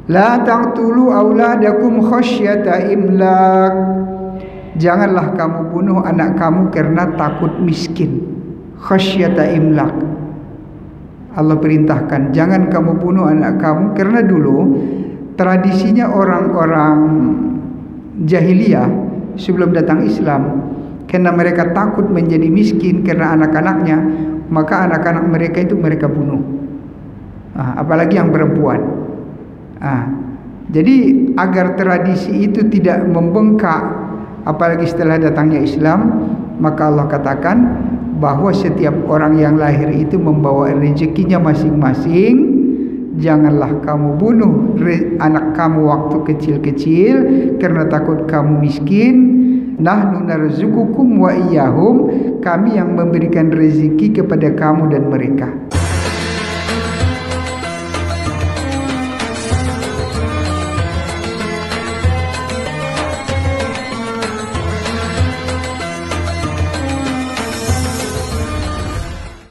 La taqtulu auladakum khasyata imlak. Janganlah kamu bunuh anak kamu karena takut miskin. Khasyata imlak. Allah perintahkan jangan kamu bunuh anak kamu, karena dulu tradisinya orang-orang jahiliyah sebelum datang Islam, karena mereka takut menjadi miskin karena anak-anaknya, maka anak-anak mereka itu mereka bunuh. Apalagi yang perempuan. Jadi agar tradisi itu tidak membengkak, apalagi setelah datangnya Islam, maka Allah katakan bahwa setiap orang yang lahir itu membawa rezekinya masing-masing. Janganlah kamu bunuh anak kamu waktu kecil-kecil karena takut kamu miskin. Nahnu narzuqukum wa iyyahum. Kami yang memberikan rezeki kepada kamu dan mereka.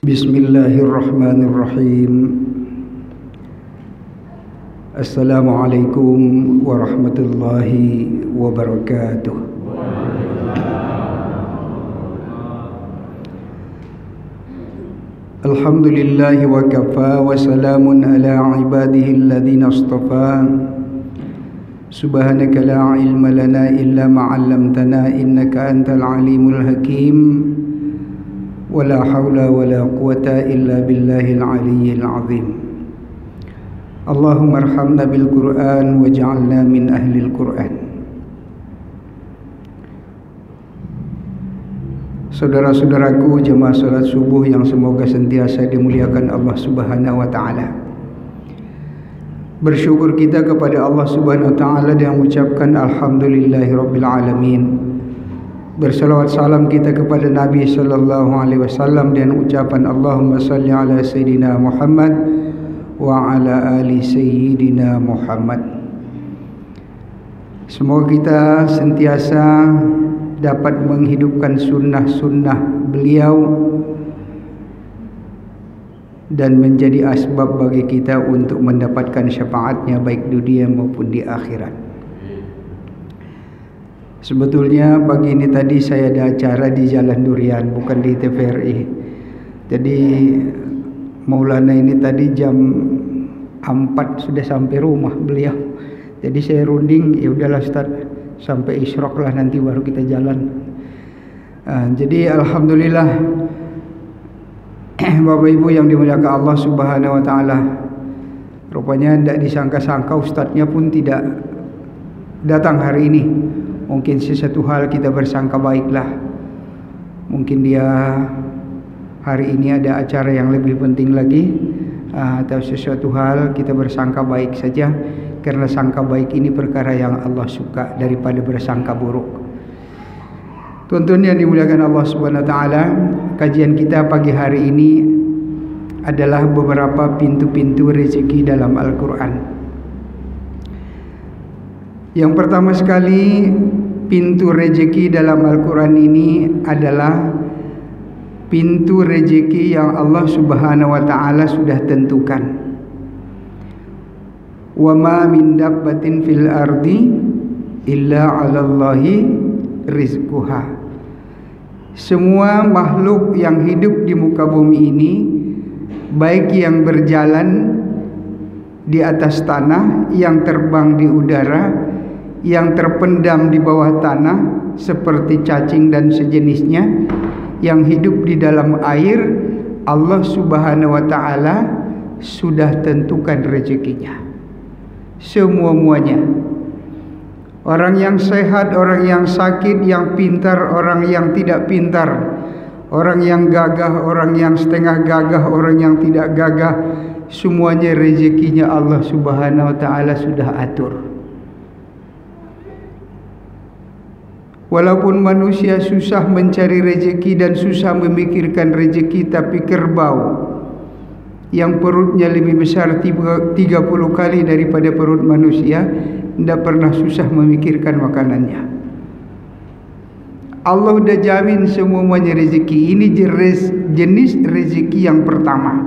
Bismillahirrahmanirrahim. Assalamualaikum warahmatullahi wabarakatuh. Alhamdulillahi wa kafa wa salamun ala ibadihi alladhina astafa. Subhanaka la ilma lana illa ma 'allamtana innaka antal alimul hakim. ولا حول ولا قوة إلا بالله العلي العظيم. اللهم ارحمنا بالقرآن واجعلنا من أهل القرآن. Saudara-saudaraku jemaah salat subuh yang semoga sentiasa dimuliakan Allah Subhanahu wa taala. Bersyukur kita kepada Allah Subhanahu wa taala dan mengucapkan alhamdulillahirabbil alamin. Bersalawat salam kita kepada Nabi sallallahu alaihi wasallam dan ucapan Allahumma salli ala sayyidina Muhammad wa ala ali sayyidina Muhammad. Semoga kita sentiasa dapat menghidupkan sunnah-sunnah beliau dan menjadi asbab bagi kita untuk mendapatkan syafaatnya baik di dunia maupun di akhirat. Sebetulnya pagi ini tadi saya ada acara di Jalan Durian, bukan di TVRI. Jadi Maulana ini tadi jam 4 sudah sampai rumah beliau. Jadi saya runding, ya udahlah Ustaz, sampai isyraq lah nanti baru kita jalan. Jadi alhamdulillah Bapak Ibu yang dimuliakan Allah Subhanahu wa taala. Rupanya tidak disangka-sangka ustadznya pun tidak datang hari ini. Mungkin sesuatu hal kita bersangka baiklah. Mungkin dia hari ini ada acara yang lebih penting lagi, atau sesuatu hal kita bersangka baik saja, karena sangka baik ini perkara yang Allah suka daripada bersangka buruk. Tuan-tuan yang dimuliakan Allah Subhanahu wa taala, kajian kita pagi hari ini adalah beberapa pintu-pintu rezeki dalam Al-Qur'an. Yang pertama sekali, pintu rezeki dalam Al-Quran ini adalah pintu rezeki yang Allah Subhanahu wa taala sudah tentukan. Wa ma min dabbatin fil ardi illa 'alallahi rizquha. Semua makhluk yang hidup di muka bumi ini, baik yang berjalan di atas tanah, yang terbang di udara, yang terpendam di bawah tanah seperti cacing dan sejenisnya, yang hidup di dalam air, Allah Subhanahu wa taala sudah tentukan rezekinya. Semua-muanya. Orang yang sehat, orang yang sakit, yang pintar, orang yang tidak pintar, orang yang gagah, orang yang setengah gagah, orang yang tidak gagah, semuanya rezekinya Allah Subhanahu wa taala sudah atur. Walaupun manusia susah mencari rezeki dan susah memikirkan rezeki, tapi kerbau yang perutnya lebih besar 30 kali daripada perut manusia tidak pernah susah memikirkan makanannya. Allah sudah jamin semuanya rezeki. Ini jenis rezeki yang pertama.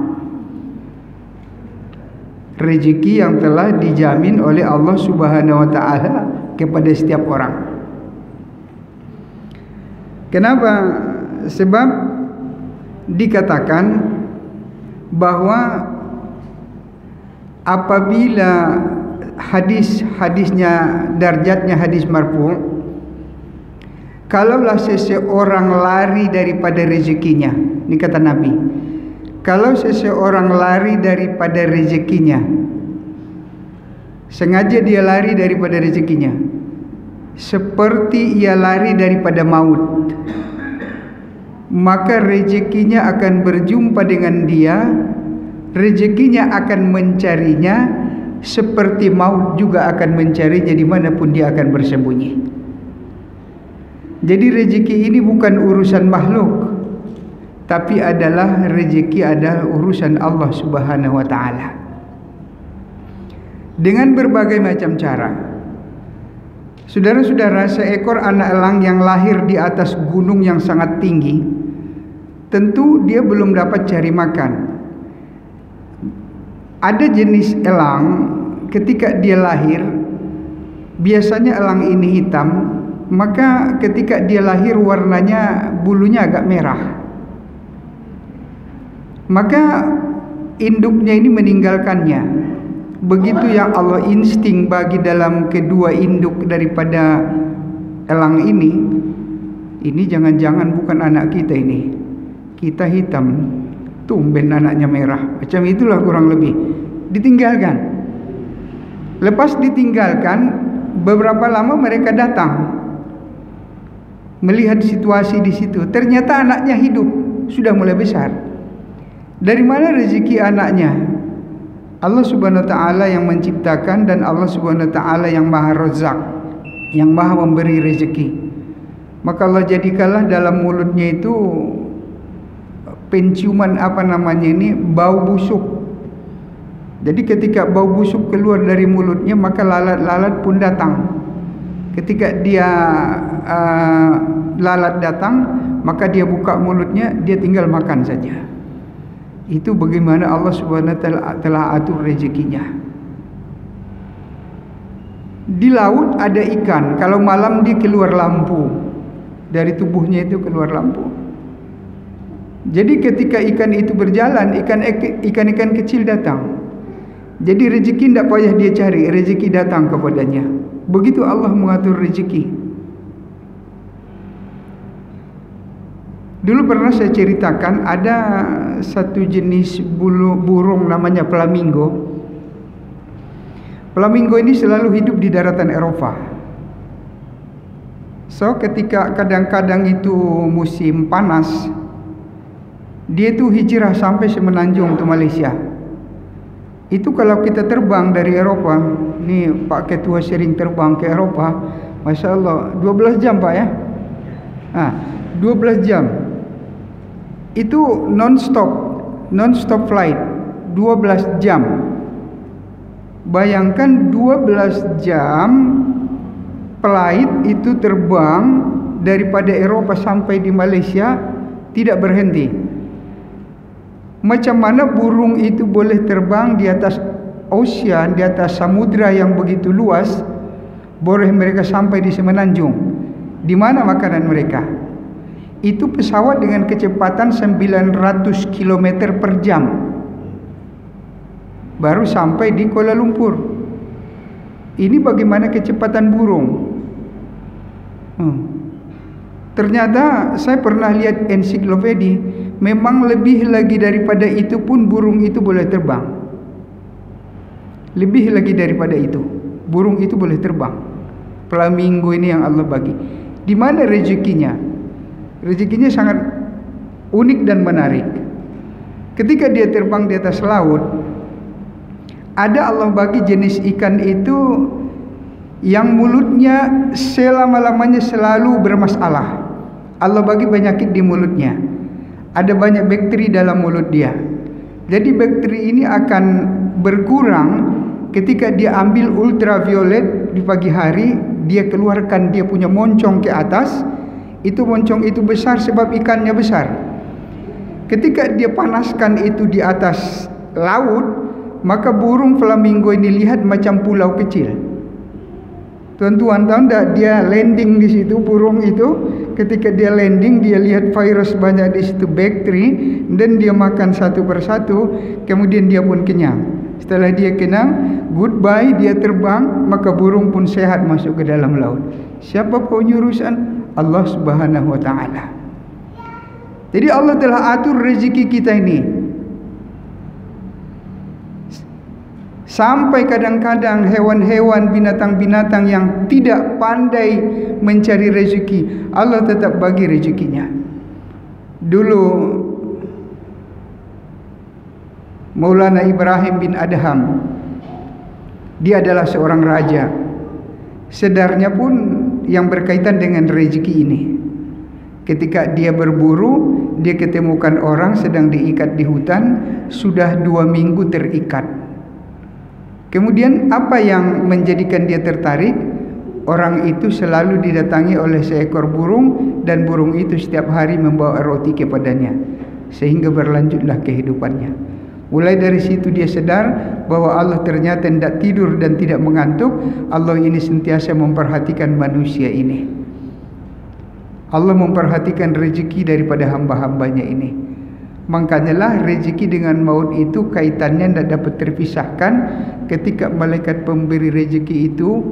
rezeki yang telah dijamin oleh Allah Subhanahu wa taala kepada setiap orang. Kenapa? Sebab dikatakan bahwa apabila hadisnya darjatnya hadis marfu, kalaulah seseorang lari daripada rezekinya, ini kata Nabi, kalau seseorang lari daripada rezekinya, sengaja dia lari daripada rezekinya, seperti ia lari daripada maut, maka rezekinya akan berjumpa dengan dia, rezekinya akan mencarinya, seperti maut juga akan mencarinya dimanapun dia akan bersembunyi. Jadi rezeki ini bukan urusan makhluk, tapi adalah rezeki adalah urusan Allah Subhanahu wa taala. Dengan berbagai macam cara. Saudara-saudara, seekor anak elang yang lahir di atas gunung yang sangat tinggi, tentu dia belum dapat cari makan. Ada jenis elang ketika dia lahir, biasanya elang ini hitam, maka ketika dia lahir warnanya bulunya agak merah. Maka induknya ini meninggalkannya. Begitu yang Allah insting bagi dalam kedua induk daripada elang ini jangan-jangan bukan anak kita ini. Kita hitam, tumben anaknya merah. Macam itulah kurang lebih. Ditinggalkan. Lepas ditinggalkan, beberapa lama mereka datang melihat situasi di situ. Ternyata anaknya hidup, sudah mulai besar. Dari mana rezeki anaknya? Allah Subhanahu wa taala yang menciptakan, dan Allah Subhanahu wa taala yang Maha Razzaq, yang Maha memberi rezeki. Maka Allah jadikanlah dalam mulutnya itu penciuman bau busuk. Jadi ketika bau busuk keluar dari mulutnya, maka lalat-lalat pun datang. Ketika dia lalat datang, maka dia buka mulutnya, dia tinggal makan saja. Itu bagaimana Allah Subhanahu wa taala telah atur rezekinya. Di laut ada ikan, kalau malam dia keluar lampu. Dari tubuhnya itu keluar lampu. Jadi ketika ikan itu berjalan, ikan-ikan kecil datang. Jadi rezeki tidak payah dia cari, rezeki datang kepadanya. Begitu Allah mengatur rezeki. Dulu pernah saya ceritakan, ada satu jenis burung namanya flamingo. Flamingo ini selalu hidup di daratan Eropa. So ketika kadang-kadang itu musim panas, dia itu hijrah sampai semenanjung ke Malaysia. Itu kalau kita terbang dari Eropa, ini Pak Ketua sering terbang ke Eropa, Masya Allah, 12 jam Pak ya. 12 jam. Itu non-stop flight, 12 jam. Bayangkan 12 jam flight itu terbang daripada Eropa sampai di Malaysia tidak berhenti. Macam mana burung itu boleh terbang di atas ocean, di atas samudra yang begitu luas, boleh mereka sampai di semenanjung? Di mana makanan mereka? Itu pesawat dengan kecepatan 900 km per jam baru sampai di Kuala Lumpur. Ini bagaimana kecepatan burung? Ternyata saya pernah lihat ensiklopedi, memang lebih lagi daripada itu pun burung itu boleh terbang. Lebih lagi daripada itu, burung itu boleh terbang. Flamingo ini yang Allah bagi. Di mana rezekinya? Rezekinya sangat unik dan menarik. Ketika dia terbang di atas laut, ada Allah bagi jenis ikan itu yang mulutnya selama-lamanya selalu bermasalah. Allah bagi penyakit di mulutnya. Ada banyak bakteri dalam mulut dia. Jadi bakteri ini akan berkurang ketika dia ambil ultraviolet di pagi hari, dia keluarkan dia punya moncong ke atas. Itu moncong itu besar sebab ikannya besar. Ketika dia panaskan itu di atas laut, maka burung flamingo ini lihat macam pulau kecil. Tuan-tuan tahu tak, dia landing di situ, burung itu ketika dia landing, dia lihat virus banyak di situ, bakteri, dan dia makan satu persatu, kemudian dia pun kenyang. Setelah dia kenyang, goodbye, dia terbang, maka burung pun sehat masuk ke dalam laut. Siapa pengurusan? Allah Subhanahu wa taala. Jadi Allah telah atur rezeki kita ini. Sampai kadang-kadang hewan-hewan, binatang-binatang yang tidak pandai mencari rezeki, Allah tetap bagi rezekinya. Dulu Maulana Ibrahim bin Adham, dia adalah seorang raja. Sedarnya pun yang berkaitan dengan rezeki ini. Ketika dia berburu, dia ketemukan orang sedang diikat di hutan, sudah 2 minggu terikat. Kemudian apa yang menjadikan dia tertarik? Orang itu selalu didatangi oleh seekor burung, dan burung itu setiap hari membawa roti kepadanya, sehingga berlanjutlah kehidupannya. Mulai dari situ dia sadar bahwa Allah ternyata tidak tidur dan tidak mengantuk. Allah ini sentiasa memperhatikan manusia ini. Allah memperhatikan rezeki daripada hamba-hambanya ini. Makanya lah rezeki dengan maut itu kaitannya tidak dapat terpisahkan. Ketika malaikat pemberi rezeki itu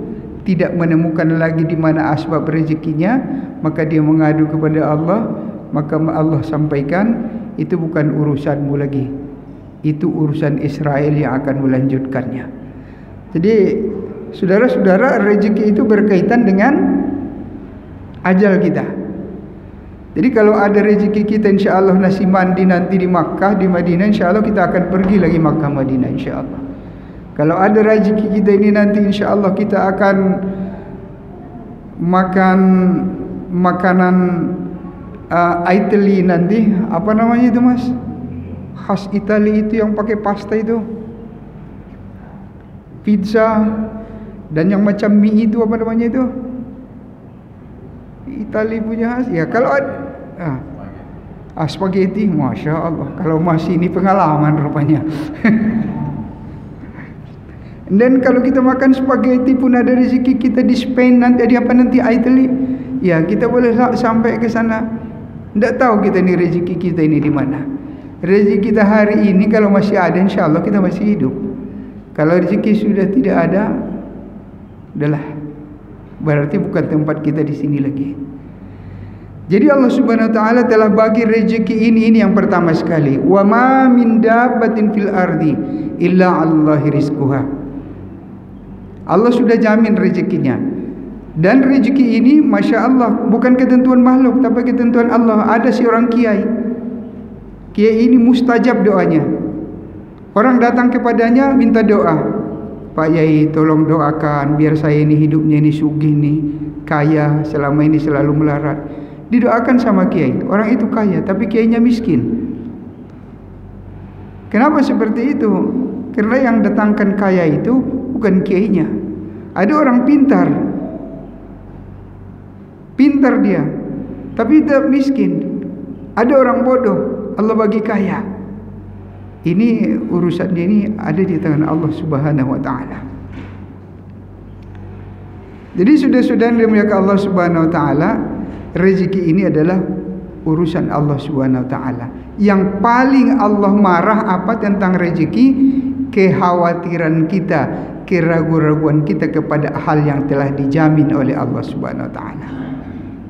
tidak menemukan lagi di mana asbab rezekinya, maka dia mengadu kepada Allah. Maka Allah sampaikan, itu bukan urusanmu lagi, itu urusan Israel yang akan melanjutkannya. Jadi saudara-saudara, rezeki itu berkaitan dengan ajal kita. Jadi kalau ada rezeki kita, insya-Allah nasi mandi nanti di Makkah, di Madinah, insya-Allah kita akan pergi lagi Makkah Madinah, insya-Allah. Kalau ada rezeki kita ini nanti, insya-Allah kita akan makan makanan Italy nanti. Apa namanya itu, Mas? Khas Italia itu yang pakai pasta itu, pizza, dan yang macam mie itu, apa namanya itu? Italia punya khas. Ya, kalau spaghetti, Masya Allah. Kalau masih ini pengalaman rupanya. Dan kalau kita makan spaghetti pun ada rezeki kita di Spain nanti, di apa nanti, Italia. Ya, kita boleh sampai ke sana. Tidak tahu kita ni rezeki kita ini di mana. Rezeki kita hari ini kalau masih ada, insya Allah kita masih hidup. Kalau rezeki sudah tidak ada, adalah berarti bukan tempat kita di sini lagi. Jadi Allah Subhanahu wa taala telah bagi rezeki ini yang pertama sekali. Wa ma min dabbatin fil ardi illa 'alallahi rizquha. Allah sudah jamin rezekinya. Dan rezeki ini, Masya Allah, bukan ketentuan makhluk, tapi ketentuan Allah. Ada seorang kiai. Kiai ini mustajab doanya. Orang datang kepadanya minta doa. Pak Yai, tolong doakan biar saya ini hidupnya ini sugih nih, kaya, selama ini selalu melarat. Didoakan sama kiai. Orang itu kaya tapi kiainya miskin. Kenapa seperti itu? Karena yang datangkan kaya itu bukan kiainya. Ada orang pintar dia, tapi tidak miskin. Ada orang bodoh, Allah bagi kaya. Ini urusan dia ini ada di tangan Allah Subhanahu wa taala. Jadi saudara-saudara yang dimuliakan Allah Subhanahu wa taala, rezeki ini adalah urusan Allah Subhanahu wa taala. Yang paling Allah marah apa tentang rezeki? Kekhawatiran kita, keraguan-raguan kita kepada hal yang telah dijamin oleh Allah Subhanahu wa taala.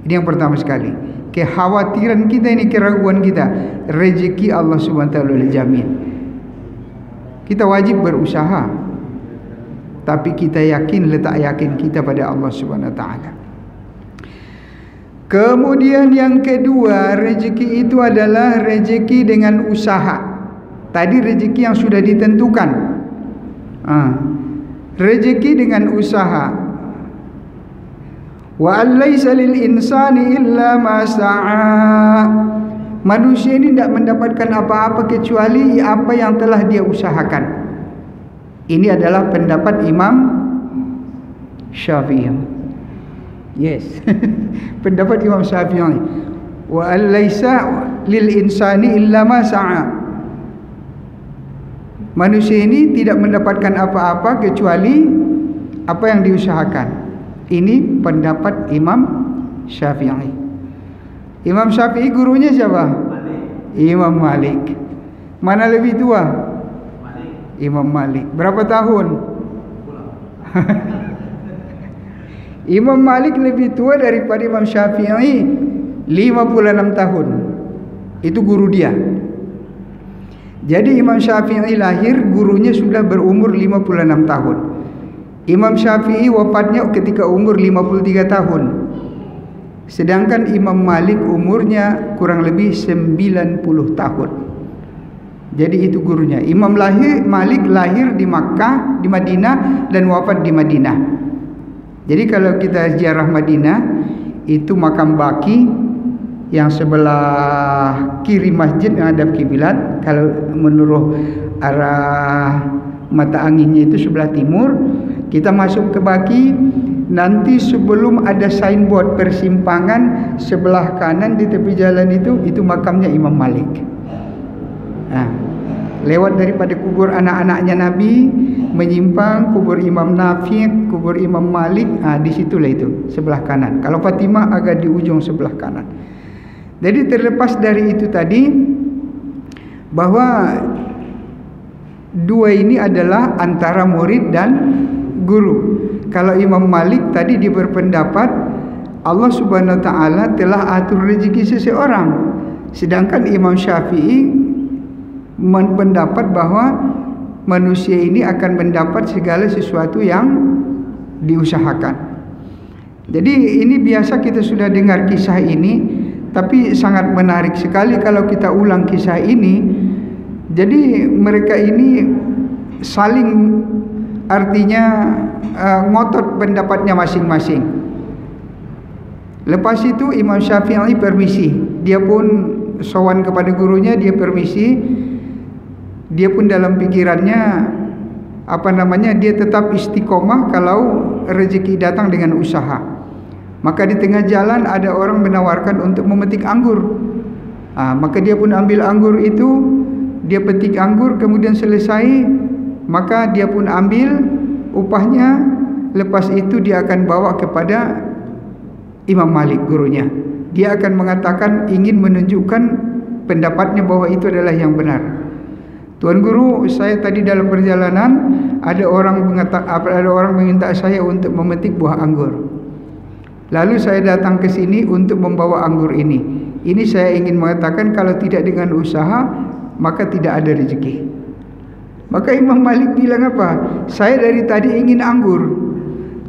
Ini yang pertama sekali. Kekhawatiran kita ini, keraguan kita, rezeki Allah Subhanahu wa taala jamin. Kita wajib berusaha, tapi kita yakin, letak yakin kita pada Allah Subhanahu wa taala. Kemudian yang kedua, rezeki itu adalah rezeki dengan usaha. Tadi rezeki yang sudah ditentukan. Rezeki dengan usaha. Wa alaysa lil insani illa ma sa'a. Manusia ini tidak mendapatkan apa-apa kecuali apa yang telah dia usahakan. Ini adalah pendapat Imam Syafi'i. Yes. Pendapat Imam Syafi'i. Wa alaysa lil insani illa ma sa'a. Manusia ini tidak mendapatkan apa-apa kecuali apa yang diusahakan. Ini pendapat Imam Syafi'i. Imam Syafi'i gurunya siapa? Imam Malik. Mana lebih tua? Imam Malik. Berapa tahun? Imam Malik lebih tua daripada Imam Syafi'i 56 tahun. Itu guru dia. Jadi Imam Syafi'i lahir, gurunya sudah berumur 56 tahun. Imam Syafi'i wafatnya ketika umur 53 tahun. Sedangkan Imam Malik umurnya kurang lebih 90 tahun. Jadi itu gurunya. Imam Malik lahir di Makkah, di Madinah, dan wafat di Madinah. Jadi kalau kita ziarah Madinah, itu makam Baqi yang sebelah kiri masjid yang hadap kiblat. Kalau menurut arah mata anginnya itu sebelah timur. Kita masuk ke Baqi, nanti sebelum ada signboard persimpangan sebelah kanan di tepi jalan itu makamnya Imam Malik. Nah, lewat daripada kubur anak-anaknya Nabi, menyimpang kubur Imam Nafi', kubur Imam Malik, di situlah itu sebelah kanan. Kalau Fatimah agak di ujung sebelah kanan. Jadi terlepas dari itu tadi, bahwa dua ini adalah antara murid dan guru. Kalau Imam Malik tadi dia berpendapat Allah Subhanahu wa taala telah atur rezeki seseorang. Sedangkan Imam Syafi'i berpendapat bahwa manusia ini akan mendapat segala sesuatu yang diusahakan. Jadi ini biasa kita sudah dengar kisah ini, tapi sangat menarik sekali kalau kita ulang kisah ini. Jadi mereka ini saling, artinya ngotot pendapatnya masing-masing. Lepas itu Imam Syafi'i permisi. Dia pun sowan kepada gurunya, dia permisi. Dia pun dalam pikirannya dia tetap istiqomah kalau rezeki datang dengan usaha. Maka di tengah jalan ada orang menawarkan untuk memetik anggur. Maka dia pun ambil anggur itu, dia petik anggur, kemudian selesai, maka dia pun ambil upahnya. Lepas itu dia akan bawa kepada Imam Malik, gurunya. Dia akan mengatakan, ingin menunjukkan pendapatnya bahwa itu adalah yang benar. Tuan Guru, saya tadi dalam perjalanan ada orang meminta saya untuk memetik buah anggur. Lalu saya datang ke sini untuk membawa anggur ini. Ini saya ingin mengatakan kalau tidak dengan usaha maka tidak ada rezeki. Maka Imam Malik bilang apa? Saya dari tadi ingin anggur.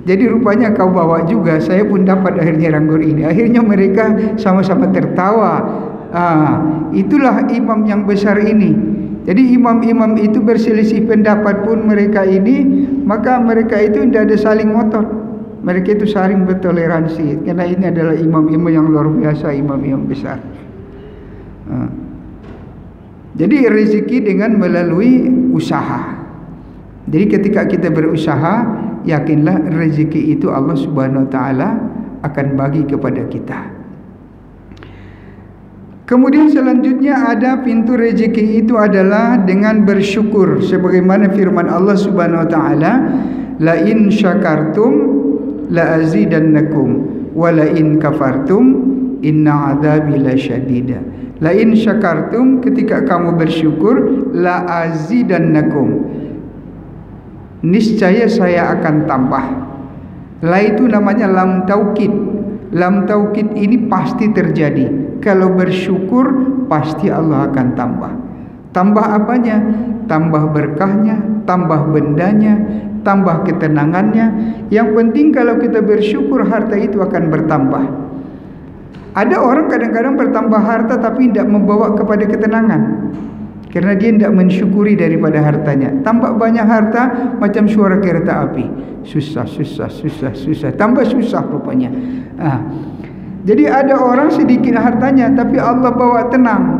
Jadi rupanya kau bawa juga. Saya pun dapat akhirnya anggur ini. Akhirnya mereka sama-sama tertawa. Itulah imam yang besar ini. Jadi imam-imam itu berselisih pendapat pun mereka ini, maka mereka itu tidak ada saling ngotot. Mereka itu saling bertoleransi. Karena ini adalah imam-imam yang luar biasa, imam-imam besar. Jadi rezeki dengan melalui usaha. Jadi ketika kita berusaha, yakinlah rezeki itu Allah Subhanahu wa taala akan bagi kepada kita. Kemudian selanjutnya ada pintu rezeki itu adalah dengan bersyukur, sebagaimana firman Allah Subhanahu wa taala, la in syakartum la azidannakum wa la in kafartum inna adzabi lasyadid. La in syakartum, ketika kamu bersyukur, la azidannakum, niscaya saya akan tambah. La itu namanya lam taukid. Lam taukid ini pasti terjadi. Kalau bersyukur pasti Allah akan tambah. Tambah apanya? Tambah berkahnya, tambah bendanya, tambah ketenangannya. Yang penting kalau kita bersyukur, harta itu akan bertambah. Ada orang kadang-kadang bertambah harta tapi tidak membawa kepada ketenangan, karena dia tidak mensyukuri daripada hartanya. Tambah banyak harta macam suara kereta api, susah, tambah susah rupanya. Jadi ada orang sedikit hartanya tapi Allah bawa tenang.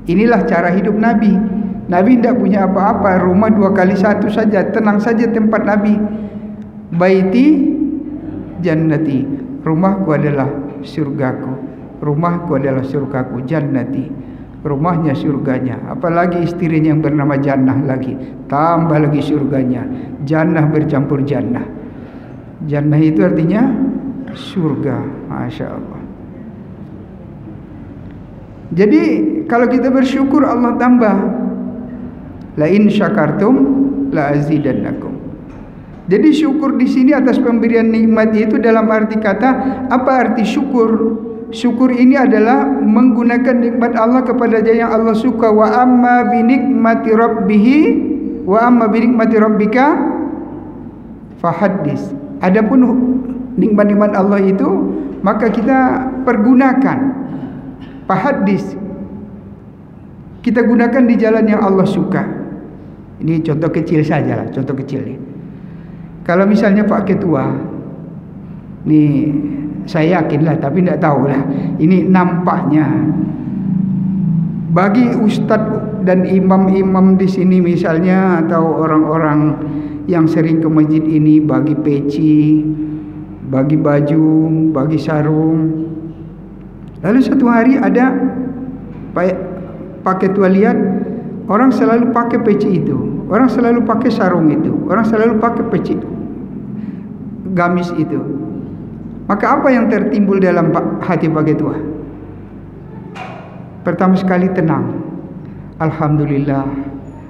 Inilah cara hidup Nabi. Nabi tidak punya apa-apa, rumah 2x1 saja, tenang saja tempat Nabi. Baiti jannati, rumahku adalah surgaku. Rumahku adalah surgaku, jannati. rumahnya surganya, apalagi istrinya yang bernama Jannah lagi, tambah lagi surganya. Jannah bercampur jannah. Jannah itu artinya surga. Masya Allah. Jadi kalau kita bersyukur Allah tambah. La in syakartum la azidannakum. Jadi syukur di sini atas pemberian nikmat itu dalam arti kata, apa arti syukur? Syukur ini adalah menggunakan nikmat Allah kepada yang Allah suka. Wa amma bi nikmati rabbika fahaddis. Adapun nikmat-nikmat Allah itu maka kita pergunakan. Fahaddis. Kita gunakan di jalan yang Allah suka. Ini contoh kecil saja lah, contoh kecil nih. Kalau misalnya Pak Ketua, nih saya yakin lah, tapi tidak tahu lah. Ini nampaknya bagi ustadz dan imam-imam di sini misalnya, atau orang-orang yang sering ke masjid ini, bagi peci, bagi baju, bagi sarung. Lalu satu hari ada Pak Ketua lihat orang selalu pakai peci itu, orang selalu pakai sarung itu, orang selalu pakai peci gamis itu. Maka apa yang tertimbul dalam hati Pak Ketua? Pertama sekali tenang. Alhamdulillah,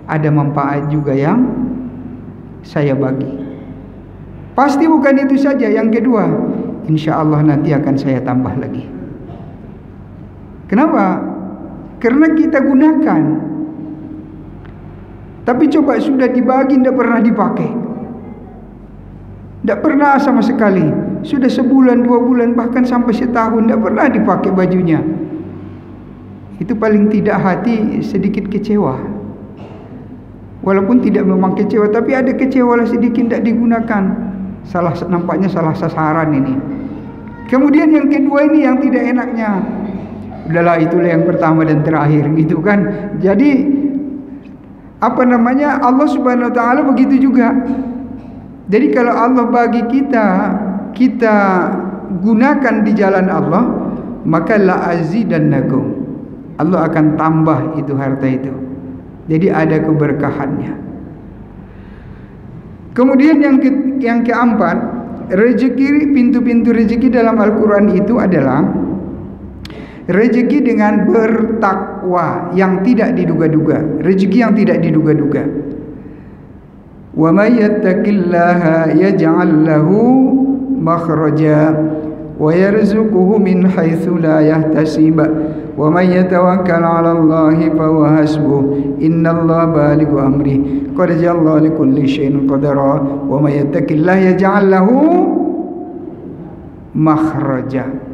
ada manfaat juga yang saya bagi. Pasti bukan itu saja. Yang kedua, insya Allah nanti akan saya tambah lagi. Kenapa? Karena kita gunakan. Tapi coba sudah dibagi, tidak pernah dipakai. Tidak pernah sama sekali. Sudah sebulan, 2 bulan, bahkan sampai setahun tidak pernah dipakai bajunya. Itu paling tidak hati sedikit kecewa. Walaupun tidak memang kecewa, tapi ada kecewa lah sedikit tidak digunakan. Nampaknya salah sasaran ini. Kemudian yang kedua ini yang tidak enaknya. Udahlah, itulah yang pertama dan terakhir gitu kan. Jadi Allah Subhanahu wa taala begitu juga. Jadi kalau Allah bagi kita gunakan di jalan Allah, maka la azidannakum. Allah akan tambah itu harta itu. Jadi ada keberkahannya. Kemudian yang keempat, rezeki, pintu-pintu rezeki dalam Al-Qur'an itu adalah rezeki dengan bertakwa yang tidak diduga-duga, rezeki yang tidak diduga-duga. Wa may yattaqillaha yaj'al lahu makhraja wa yarzuquhu min haitsu la yahtasib wa may yatawakkal 'ala Allahi fa huwa hasbuh innallaha balighu amri qad ja'ala likulli shay'in qadara wa may yattaqillaha yaj'al lahu makhraja.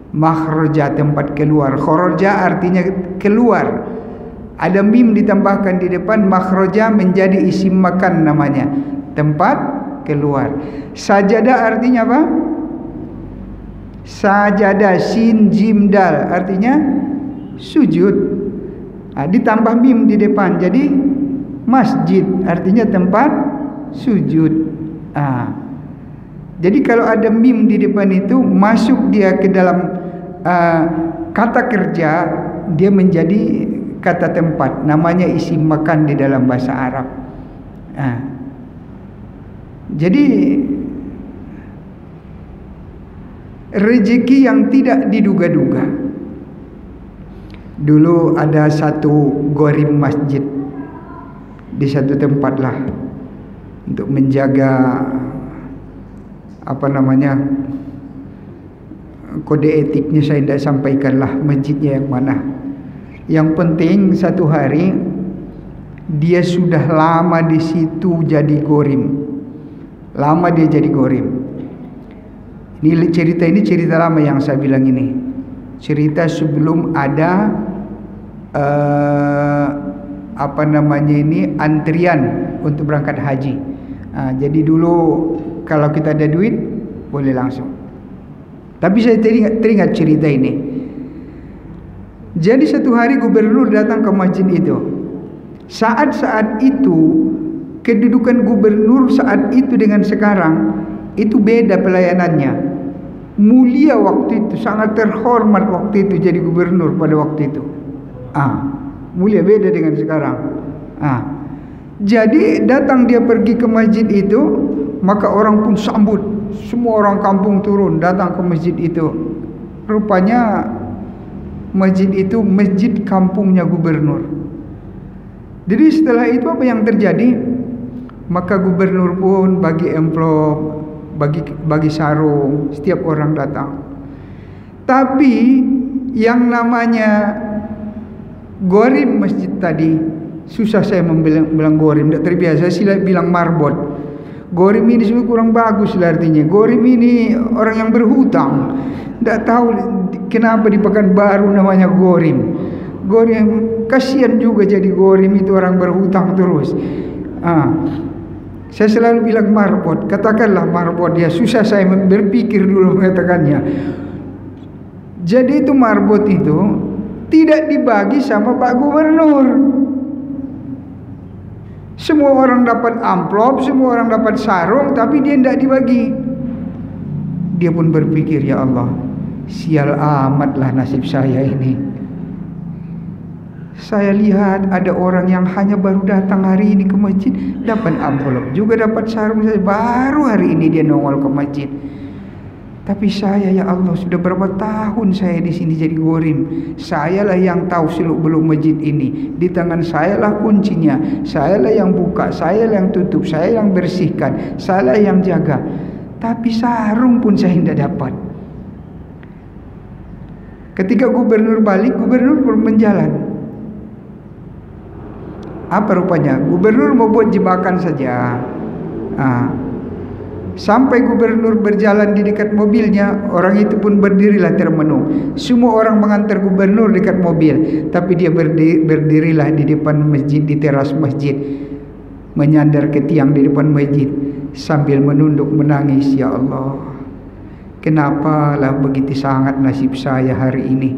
Makhraja, tempat keluar. Kharaja artinya keluar. Ada mim ditambahkan di depan. Makhraja menjadi isim makan namanya, tempat keluar. Sajadah artinya apa? Sajadah, sin jim dal, artinya sujud. Ditambah mim di depan, jadi masjid artinya tempat sujud. Jadi kalau ada mim di depan itu, masuk dia ke dalam kata kerja, dia menjadi kata tempat, namanya isim makan di dalam bahasa Arab. Jadi rezeki yang tidak diduga-duga. Dulu ada satu gorim masjid di satu tempat lah, untuk menjaga kode etiknya saya tidak sampaikanlah masjidnya yang mana. Yang penting satu hari dia sudah lama di situ jadi gorim. Lama dia jadi gorim. Ini cerita lama yang saya bilang ini. Cerita sebelum ada antrian untuk berangkat haji. Jadi dulu kalau kita ada duit boleh langsung. Tapi saya teringat cerita ini. Jadi satu hari gubernur datang ke masjid itu. Saat itu kedudukan gubernur saat itu dengan sekarang itu beda pelayanannya. Mulia waktu itu, sangat terhormat waktu itu jadi gubernur pada waktu itu. Mulia beda dengan sekarang. Jadi datang dia pergi ke masjid itu, maka orang pun sambut. Semua orang kampung turun datang ke masjid itu. Rupanya masjid itu masjid kampungnya gubernur. Jadi setelah itu apa yang terjadi? Maka gubernur pun bagi amplop, bagi sarung, setiap orang datang. Tapi yang namanya gorim masjid tadi, susah saya bilang gorim, tidak terbiasa. Sila bilang marbot. Gorim ini sebenarnya kurang bagus lah artinya. Gorim ini orang yang berhutang. Tidak tahu kenapa di Pekanbaru namanya gorim. Gorim, kasihan juga jadi gorim itu orang berhutang terus. Saya selalu bilang marbot. Katakanlah marbot, ya susah saya berpikir dulu mengatakannya. Jadi itu marbot itu tidak dibagi sama Pak Gubernur. Semua orang dapat amplop, semua orang dapat sarung, tapi dia tidak dibagi. Dia pun berpikir, ya Allah, sial amatlah nasib saya ini. Saya lihat ada orang yang hanya baru datang hari ini ke masjid, dapat amplop, juga dapat sarung. Saya baru hari ini dia nongol ke masjid. Tapi saya, ya Allah, sudah berapa tahun saya di sini jadi gorim. Sayalah yang tahu seluk-beluk masjid ini. Di tangan sayalah kuncinya. Sayalah yang buka, sayalah yang tutup, saya yang bersihkan, sayalah yang jaga. Tapi sarung pun saya tidak dapat. Ketika gubernur balik, gubernur pun menjalan. Apa rupanya? Gubernur mau buat jebakan saja. Sampai gubernur berjalan di dekat mobilnya, orang itu pun berdirilah termenung. Semua orang mengantar gubernur dekat mobil, tapi dia berdirilah di depan masjid, di teras masjid, menyandar ke tiang di depan masjid sambil menunduk menangis, ya Allah, kenapalah begitu sangat nasib saya hari ini.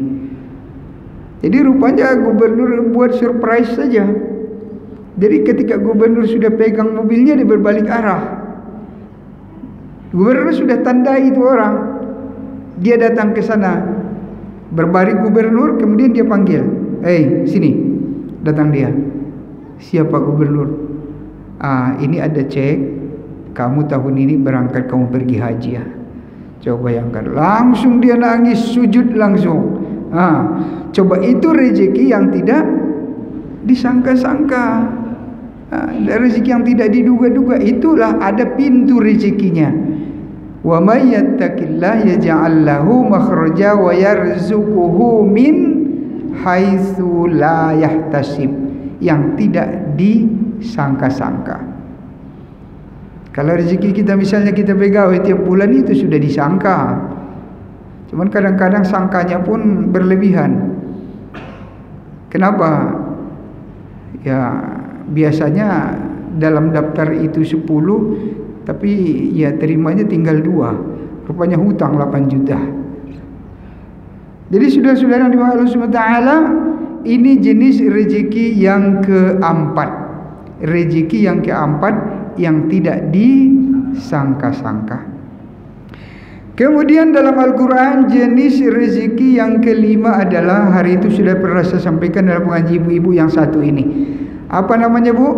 Jadi rupanya gubernur buat surprise saja. Jadi ketika gubernur sudah pegang mobilnya, dia berbalik arah. Gubernur sudah tandai itu orang. Dia datang ke sana, berbaring gubernur, kemudian dia panggil, sini. Datang dia. Siapa gubernur? Ini ada cek, kamu tahun ini berangkat, kamu pergi haji ya. Coba bayangkan, langsung dia nangis, sujud langsung. Coba itu rezeki yang tidak disangka-sangka. Rezeki yang tidak diduga-duga, itulah ada pintu rezekinya. Wa may yattaqillah yaj'al lahu makhraja wa yarzuquhu min haitsu la yahtasib, yang tidak disangka-sangka. Kalau rezeki kita misalnya kita pegawai tiap bulan itu sudah disangka. Cuman kadang-kadang sangkanya pun berlebihan. Kenapa? Ya biasanya dalam daftar itu 10, tapi ya terimanya tinggal 2. Rupanya hutang 8 juta. Jadi saudara-saudara yang dimaulah Allah SWT, ini jenis rezeki yang keempat. Rezeki yang keempat yang tidak disangka-sangka. Kemudian dalam Al-Quran jenis rezeki yang kelima adalah, hari itu sudah pernah saya sampaikan dalam pengajian ibu-ibu yang satu ini. Apa namanya bu?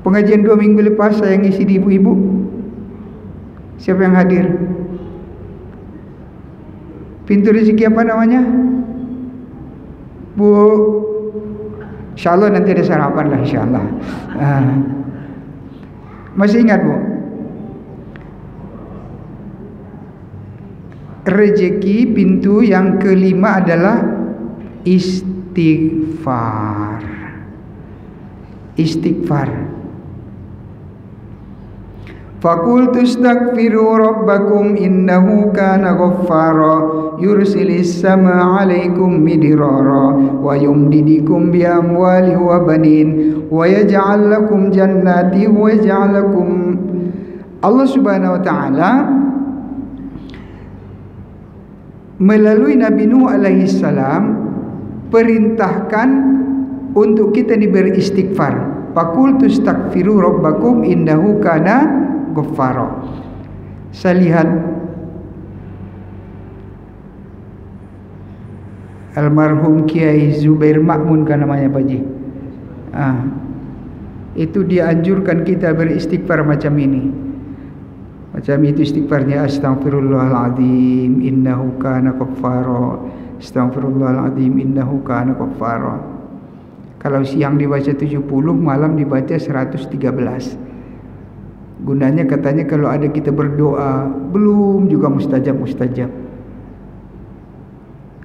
Pengajian 2 minggu lepas saya ngisi di ibu-ibu. Siapa yang hadir? Pintu rezeki apa namanya? Bu, insyaAllah nanti ada sarapan lah insyaAllah. Masih ingat bu? Rezeki pintu yang kelima adalah istighfar. Istighfar. Faqultu astaghfiru rabbakum innahu kana ghaffara yursilis samaa 'alaikum midrara wa yumdidukum bi amwalihi wa banin wa yaj'al lakum jannati wa yaj'al lakum. Allah Subhanahu wa taala melalui Nabi Nuh alaihi salam perintahkan untuk kita beristighfar. Faqultu astaghfiru rabbakum innahu kana ghaffara. Saya lihat Almarhum Kiai Zubair Makmun kan namanya Pak Ji. Itu dia anjurkan kita beristighfar macam ini. Macam itu istighfarnya, astaghfirullahaladzim innahu kana ghaffara, astaghfirullahaladzim innahu kana ghaffara. Kalau siang dibaca 70, malam dibaca 113. Gunanya katanya kalau ada kita berdoa belum juga mustajab.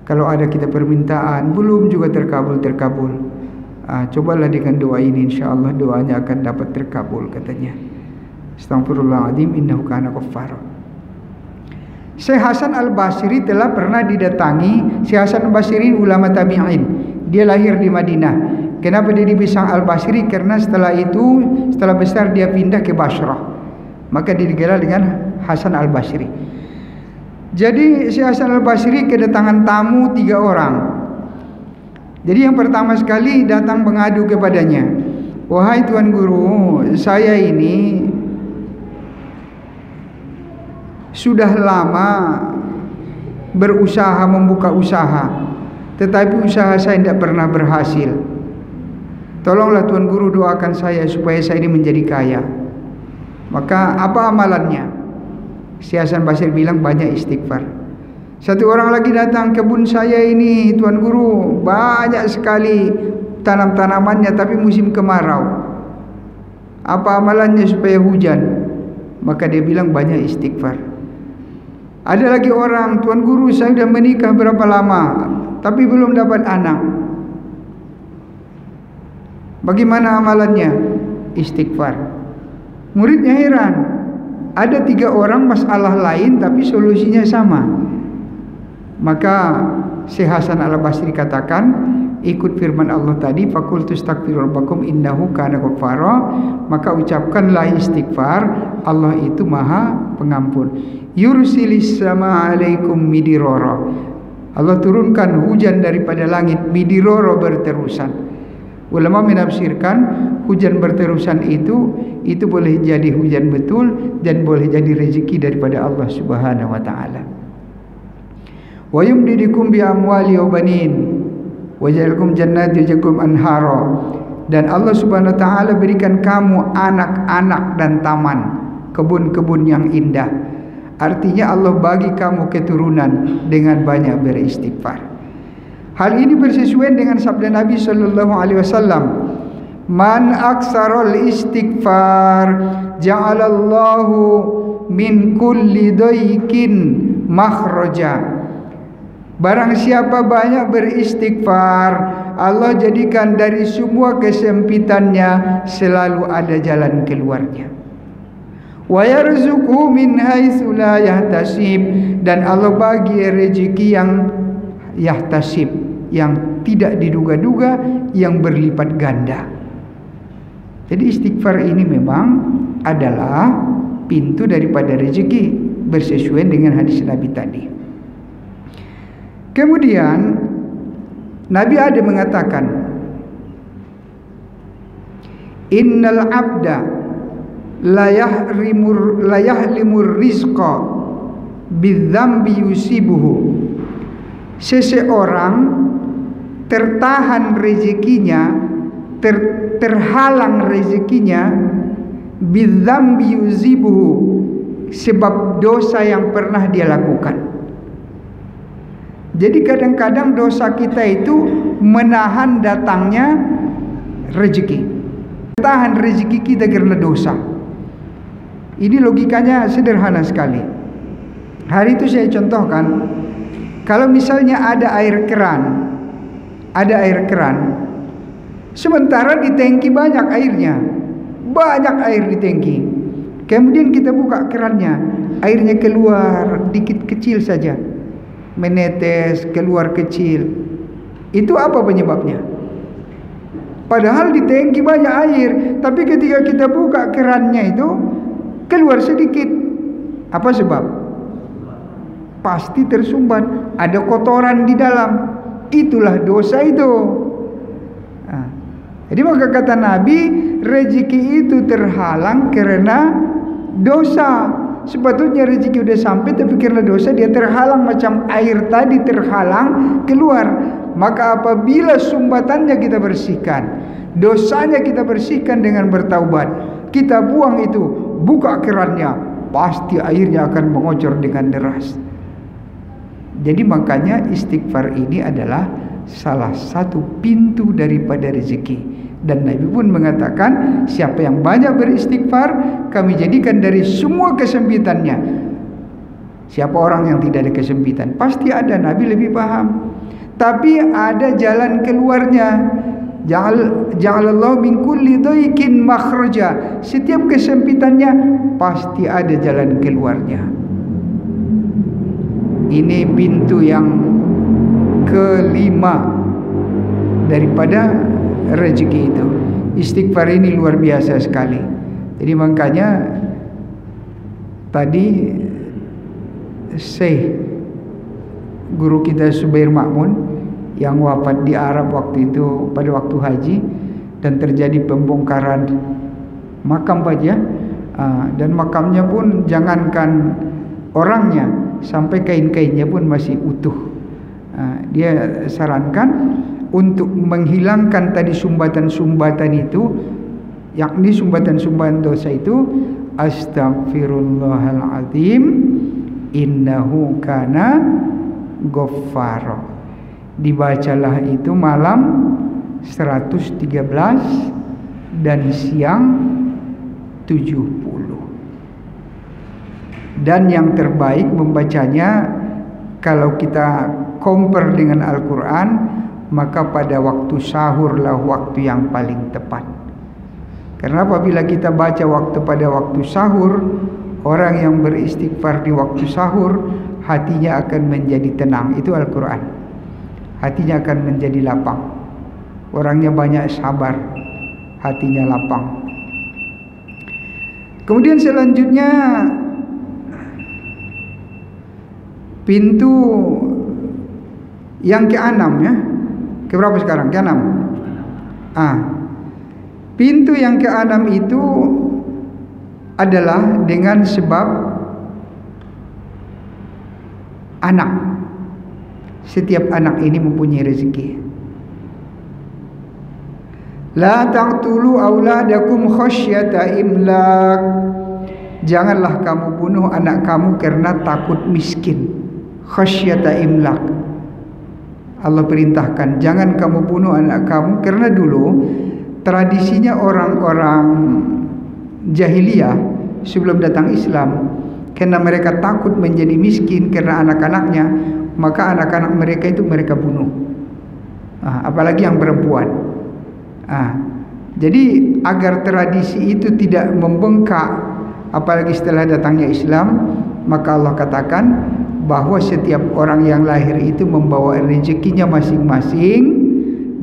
Kalau ada kita permintaan belum juga terkabul. Cobalah dengan doa ini, insyaallah doanya akan dapat terkabul katanya. Astaghfirullahaladzim innahu kana ghaffara. Syekh Hasan Al-Basri telah pernah didatangi. Syekh Hasan Al-Basri ulama tabi'in. Dia lahir di Madinah. Kenapa dia dibilang Al-Basri? Karena setelah besar dia pindah ke Basrah. Maka dia digelar dengan Hasan Al-Basri. Jadi Syekh Hasan Al-Basri kedatangan tamu 3 orang. Jadi yang pertama sekali datang mengadu kepadanya, wahai Tuan Guru, saya ini sudah lama berusaha membuka usaha, tetapi usaha saya tidak pernah berhasil. Tolonglah Tuan Guru doakan saya supaya saya ini menjadi kaya. Maka apa amalannya? Syekh Hasan Basri bilang banyak istighfar. Satu orang lagi datang, kebun saya ini Tuan Guru banyak sekali tanam-tanamannya tapi musim kemarau. Apa amalannya supaya hujan? Maka dia bilang banyak istighfar. Ada lagi orang, Tuan Guru saya sudah menikah berapa lama tapi belum dapat anak. Bagaimana amalannya? Istighfar. Muridnya heran, ada 3 orang masalah lain tapi solusinya sama. Maka Syekh Hasan Al-Basri katakan, ikut firman Allah tadi, faqultu astaghfiru rabbakum innahu kana ghaffara, maka ucapkanlah istighfar, Allah itu Maha Pengampun. Yursilis sama alaikum midiroro, Allah turunkan hujan daripada langit, midiroro berterusan. Ulama menafsirkan hujan berterusan itu boleh jadi hujan betul dan boleh jadi rezeki daripada Allah Subhanahu wa taala. Wa yumdidukum bi amwali wa banin wa ja'alakum jannati wa ja'alakum anhara, dan Allah Subhanahu wa taala berikan kamu anak-anak dan taman, kebun-kebun yang indah. Artinya Allah bagi kamu keturunan dengan banyak beristighfar. Hal ini bersesuaian dengan sabda Nabi sallallahu alaihi wasallam, man aksarul istighfar ja'alallahu min kulli daykin makhraja. Barang siapa banyak beristighfar, Allah jadikan dari semua kesempitannya selalu ada jalan keluarnya. Wa yarzuqhu min haitsu la yahtasib, dan Allah bagi rezeki yang yahtasib, yang tidak diduga-duga, yang berlipat ganda. Jadi istighfar ini memang adalah pintu daripada rezeki, bersesuaian dengan hadis Nabi tadi. Kemudian Nabi ada mengatakan, innal abda la yahlimur rizqa bidzambi yusibuhu. Seseorang tertahan rezekinya, terhalang rezekinya, bidzambi yusibuhu, sebab dosa yang pernah dia lakukan. Jadi kadang-kadang dosa kita itu menahan datangnya rezeki, tahan rezeki kita karena dosa. Ini logikanya sederhana sekali. Hari itu saya contohkan, kalau misalnya ada air keran, sementara di tangki banyak airnya, banyak air di tangki. Kemudian kita buka kerannya, airnya keluar dikit kecil saja, menetes keluar kecil. Itu apa penyebabnya? Padahal di tangki banyak air, tapi ketika kita buka kerannya itu keluar sedikit. Apa sebab? Pasti tersumbat, ada kotoran di dalam. Itulah dosa itu. Jadi maka kata Nabi, rezeki itu terhalang karena dosa. Sepatutnya rezeki udah sampai, tapi karena dosa dia terhalang, macam air tadi terhalang keluar. Maka apabila sumbatannya kita bersihkan, dosanya kita bersihkan dengan bertaubat, kita buang itu, buka kerannya, pasti airnya akan mengocor dengan deras. Jadi makanya istighfar ini adalah salah satu pintu daripada rezeki. Dan Nabi pun mengatakan, siapa yang banyak beristighfar, kami jadikan dari semua kesempitannya. Siapa orang yang tidak ada kesempitan? Pasti ada, Nabi lebih paham. Tapi ada jalan keluarnya. Ja'alallahu min kulli dhaikin makhraja. Setiap kesempitannya pasti ada jalan keluarnya. Ini pintu yang kelima daripada rezeki itu. Istighfar ini luar biasa sekali. Jadi makanya tadi Syekh guru kita Subair Ma'mun yang wafat di Arab waktu itu pada waktu haji, dan terjadi pembongkaran makam saja, dan makamnya pun jangankan orangnya, sampai kain-kainnya pun masih utuh. Dia sarankan untuk menghilangkan tadi sumbatan-sumbatan itu, yakni sumbatan-sumbatan dosa itu, astaghfirullahaladzim innahu kana ghaffara. Dibacalah itu malam 113 dan siang 70. Dan yang terbaik membacanya, kalau kita compare dengan Al-Quran, maka pada waktu sahurlah waktu yang paling tepat. Karena apabila kita baca pada waktu sahur, orang yang beristighfar di waktu sahur, hatinya akan menjadi tenang. Itu Al-Quran. Hatinya akan menjadi lapang. Orangnya banyak sabar, hatinya lapang. Kemudian selanjutnya pintu yang ke-6 ya. Keberapa sekarang? Ke-6. Pintu yang ke-6 itu adalah dengan sebab anak. Setiap anak ini mempunyai rezeki. La taqtulu auladakum khasyata imlak. Janganlah kamu bunuh anak kamu karena takut miskin. Khasyata imlak. Allah perintahkan, jangan kamu bunuh anak kamu, karena dulu tradisinya orang-orang jahiliyah sebelum datang Islam, karena mereka takut menjadi miskin karena anak-anaknya, maka anak-anak mereka itu mereka bunuh. Apalagi yang perempuan. Jadi agar tradisi itu tidak membengkak, apalagi setelah datangnya Islam, maka Allah katakan bahwa setiap orang yang lahir itu membawa rezekinya masing-masing.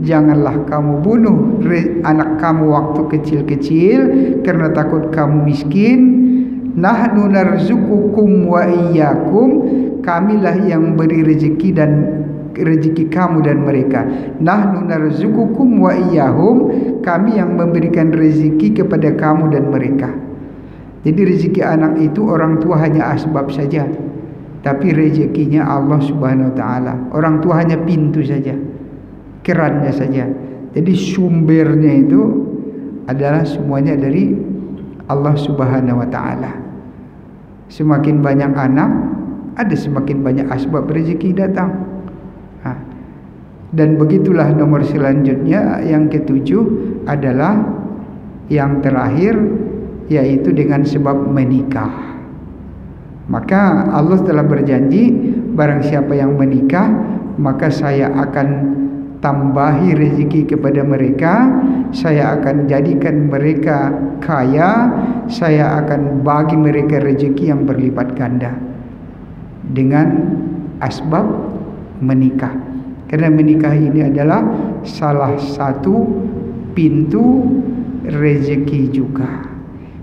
Janganlah kamu bunuh anak kamu waktu kecil-kecil karena takut kamu miskin. Nahnu narzuqukum wa iyyakum. Kamilah yang beri rezeki dan rezeki kamu dan mereka. Nahnu narzuqukum wa iyyahum. Kami yang memberikan rezeki kepada kamu dan mereka. Jadi rezeki anak itu orang tua hanya asbab saja, tapi rezekinya Allah Subhanahu wa taala. Orang tua hanya pintu saja, kerannya saja. Jadi sumbernya itu adalah semuanya dari Allah Subhanahu wa taala. Semakin banyak anak, ada semakin banyak asbab rezeki datang. Dan begitulah nomor selanjutnya, yang ketujuh adalah yang terakhir, yaitu dengan sebab menikah. Maka Allah telah berjanji, barang siapa yang menikah, maka saya akan tambahi rezeki kepada mereka, saya akan jadikan mereka kaya, saya akan bagi mereka rezeki yang berlipat ganda dengan asbab menikah. Karena menikah ini adalah salah satu pintu rezeki juga.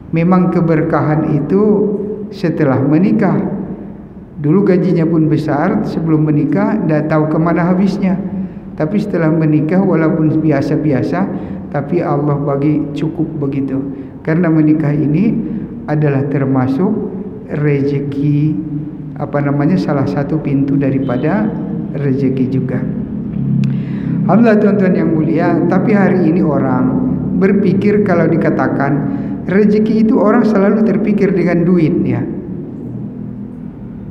Memang keberkahan itu setelah menikah. Dulu gajinya pun besar, sebelum menikah tidak tahu kemana habisnya. Tapi setelah menikah walaupun biasa-biasa, tapi Allah bagi cukup begitu. Karena menikah ini adalah termasuk rezeki, salah satu pintu daripada rezeki juga. Alhamdulillah tuan-tuan yang mulia, tapi hari ini orang berpikir kalau dikatakan rezeki itu orang selalu terpikir dengan duit ya.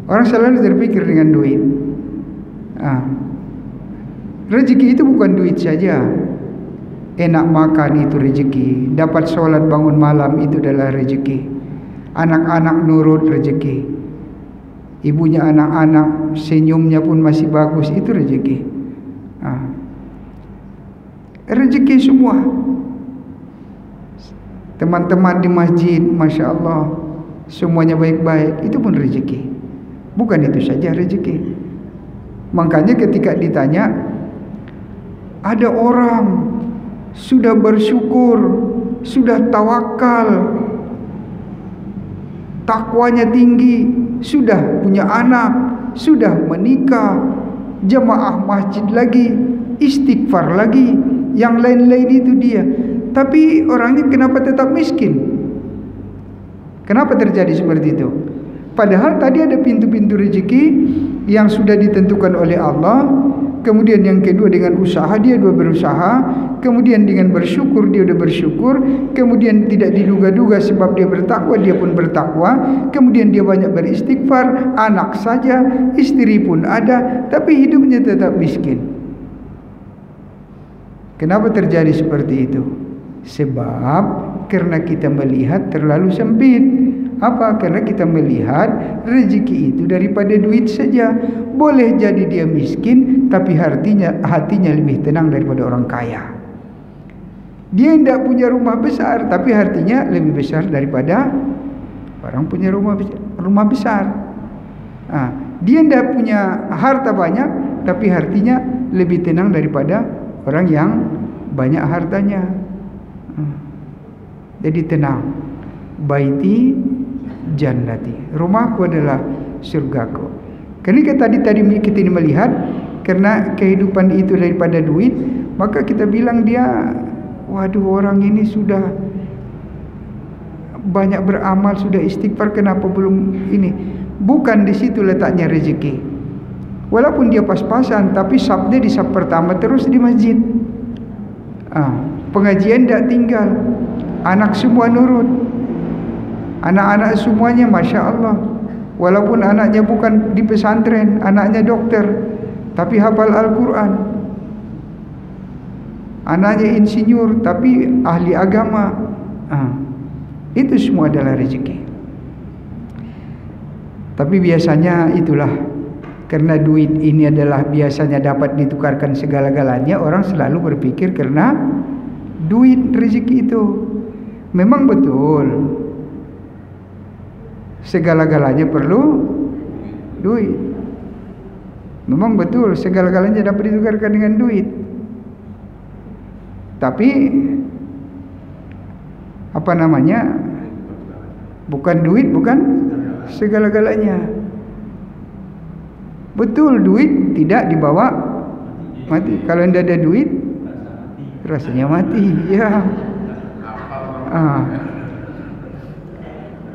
Orang selalu terpikir dengan duit. Rezeki itu bukan duit saja. Enak makan itu rezeki, dapat sholat bangun malam itu adalah rezeki, anak-anak nurut rezeki, ibunya anak-anak senyumnya pun masih bagus, itu rezeki. Rezeki semua. Teman-teman di masjid, Masya Allah, semuanya baik-baik, itu pun rezeki. Bukan itu saja rezeki. Makanya ketika ditanya, ada orang sudah bersyukur, sudah tawakal, takwanya tinggi, sudah punya anak, sudah menikah, jemaah masjid lagi, istighfar lagi, yang lain-lain itu dia. Tapi orangnya kenapa tetap miskin? Kenapa terjadi seperti itu? Padahal tadi ada pintu-pintu rezeki yang sudah ditentukan oleh Allah. Kemudian yang kedua dengan usaha, dia berusaha. Kemudian dengan bersyukur, dia sudah bersyukur. Kemudian tidak diduga-duga sebab dia bertakwa, dia pun bertakwa. Kemudian dia banyak beristighfar, anak saja, istri pun ada, tapi hidupnya tetap miskin. Kenapa terjadi seperti itu? Sebab karena kita melihat terlalu sempit. Apa? Karena kita melihat rezeki itu daripada duit saja. Boleh jadi dia miskin, tapi hatinya lebih tenang daripada orang kaya. Dia tidak punya rumah besar, tapi hatinya lebih besar daripada orang punya rumah besar. Dia tidak punya harta banyak, tapi hatinya lebih tenang daripada orang yang banyak hartanya. Jadi tenang. Baiti jannati, rumahku adalah surgaku. Karena tadi kita ini melihat, karena kehidupan itu daripada duit, maka kita bilang dia, waduh, orang ini sudah banyak beramal, sudah istighfar, kenapa belum ini? Bukan di situ letaknya rezeki. Walaupun dia pas-pasan, tapi sabda di sab pertama terus di masjid. Pengajian tidak tinggal, anak semua nurut, anak-anak semuanya Masya Allah. Walaupun anaknya bukan di pesantren, anaknya dokter, tapi hafal Al-Quran. Anaknya insinyur, tapi ahli agama. Itu semua adalah rezeki. Tapi biasanya itulah, karena duit ini adalah biasanya dapat ditukarkan segala-galanya, orang selalu berpikir karena duit rezeki itu. Memang betul, segala-galanya perlu duit. Memang betul, segala-galanya dapat ditukarkan dengan duit. Tapi bukan duit, bukan segala-galanya. Betul, duit tidak dibawa mati. Kalau tidak ada duit, rasanya mati. Ya.